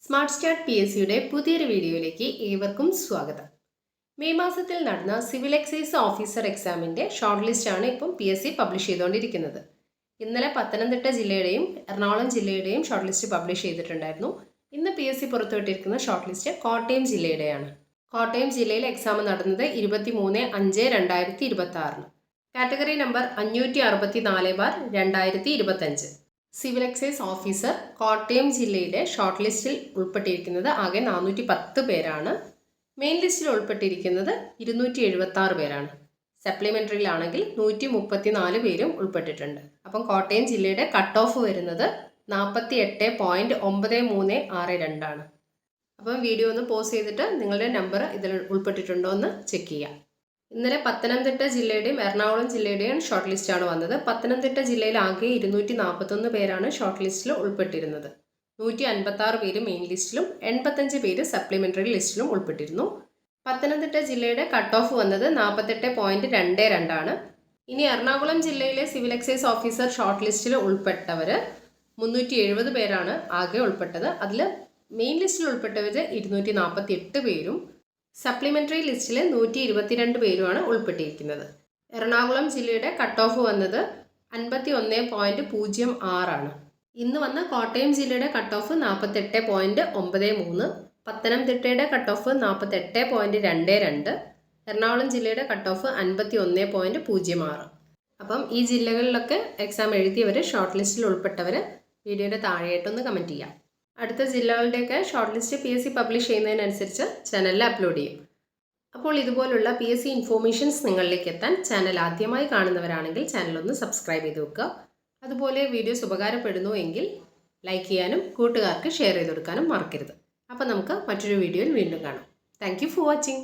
Smart start P S സിയുടെ പുതിയൊരു വീഡിയോയിലേക്ക് ഏവർക്കും സ്വാഗതം. മെയ് മാസത്തിൽ നടന്ന സിവിൽ എക്സൈസ് ഓഫീസർ എക്സാമിൻ്റെ ഷോർട്ട് ലിസ്റ്റാണ് ഇപ്പം പി എസ് സി പബ്ലിഷ് ചെയ്തുകൊണ്ടിരിക്കുന്നത്. ഇന്നലെ പത്തനംതിട്ട ജില്ലയുടെയും എറണാകുളം ജില്ലയുടെയും ഷോർട്ട് ലിസ്റ്റ് പബ്ലിഷ് ചെയ്തിട്ടുണ്ടായിരുന്നു. ഇന്ന് പി എസ് സി പുറത്തുവിട്ടിരിക്കുന്ന ഷോർട്ട് ലിസ്റ്റ് കോട്ടയം ജില്ലയുടെയാണ്. കോട്ടയം ജില്ലയിൽ എക്സാം നടന്നത് 23/5/2026. Category number 564/2025. Civil excise officer Kottayam ജില്ലയിലെ ഷോർട്ട് ലിസ്റ്റിൽ ഉൾപ്പെട്ടിരിക്കുന്നത് ആകെ 410 പേരാണ്. മെയിൻ ലിസ്റ്റിൽ ഉൾപ്പെട്ടിരിക്കുന്നത് 276 പേരാണ്. സപ്ലിമെൻ്ററിയിലാണെങ്കിൽ 134 പേരും ഉൾപ്പെട്ടിട്ടുണ്ട്. അപ്പം കോട്ടയം ജില്ലയുടെ കട്ട് ഓഫ് വരുന്നത് 48.9362 ആണ്. അപ്പം വീഡിയോ ഒന്ന് പോസ് ചെയ്തിട്ട് നിങ്ങളുടെ നമ്പർ ഇതിൽ ഉൾപ്പെട്ടിട്ടുണ്ടോ എന്ന് ചെക്ക് ചെയ്യാം. ഇന്നലെ പത്തനംതിട്ട ജില്ലയുടെയും എറണാകുളം ജില്ലയുടെയും ഷോർട്ട് ലിസ്റ്റാണ് വന്നത്. പത്തനംതിട്ട ജില്ലയിൽ ആകെ 241 പേരാണ് ഷോർട്ട് ലിസ്റ്റിൽ ഉൾപ്പെട്ടിരുന്നത്. 156 പേര് മെയിൻ ലിസ്റ്റിലും 85 പേര് സപ്ലിമെൻ്ററി ലിസ്റ്റിലും ഉൾപ്പെട്ടിരുന്നു. പത്തനംതിട്ട ജില്ലയുടെ കട്ട് ഓഫ് വന്നത് 48.22 ആണ്. ഇനി എറണാകുളം ജില്ലയിലെ സിവിൽ എക്സൈസ് ഓഫീസർ ഷോർട്ട് ലിസ്റ്റിൽ ഉൾപ്പെട്ടവർ 370 പേരാണ് ആകെ ഉൾപ്പെട്ടത്. അതിൽ മെയിൻ ലിസ്റ്റിൽ ഉൾപ്പെട്ടവർ 248 പേരും സപ്ലിമെൻ്ററി ലിസ്റ്റിൽ 122 പേരുമാണ് ഉൾപ്പെട്ടിരിക്കുന്നത്. എറണാകുളം ജില്ലയുടെ കട്ട് ഓഫ് വന്നത് 51.06 ആണ്. ഇന്ന് വന്ന കോട്ടയം ജില്ലയുടെ കട്ട് ഓഫ് 48.93, പത്തനംതിട്ടയുടെ കട്ട് ഓഫ് 48.22, എറണാകുളം ജില്ലയുടെ കട്ട് ഓഫ് 51.06. അപ്പം ഈ ജില്ലകളിലൊക്കെ എക്സാം എഴുതിയവർ ഷോർട്ട് ലിസ്റ്റിൽ ഉൾപ്പെട്ടവർ വീഡിയോയുടെ താഴെയായിട്ടൊന്ന് കമൻറ്റ് ചെയ്യാം. അടുത്ത ജില്ലകളുടെയൊക്കെ short list P S C publish ചെയ്യുന്നതിനനുസരിച്ച് ചാനലിൽ അപ്ലോഡ് ചെയ്യും. അപ്പോൾ ഇതുപോലുള്ള പി എസ് സി ഇൻഫോർമേഷൻസ് നിങ്ങളിലേക്ക് എത്താൻ ചാനൽ ആദ്യമായി കാണുന്നവരാണെങ്കിൽ ചാനൽ ഒന്ന് സബ്സ്ക്രൈബ് ചെയ്ത് വെക്കുക. അതുപോലെ വീഡിയോസ് ഉപകാരപ്പെടുന്നു എങ്കിൽ ലൈക്ക് ചെയ്യാനും കൂട്ടുകാർക്ക് ഷെയർ ചെയ്ത് കൊടുക്കാനും മറക്കരുത്. അപ്പോൾ നമുക്ക് മറ്റൊരു വീഡിയോയിൽ വീണ്ടും കാണാം. Thank you for watching.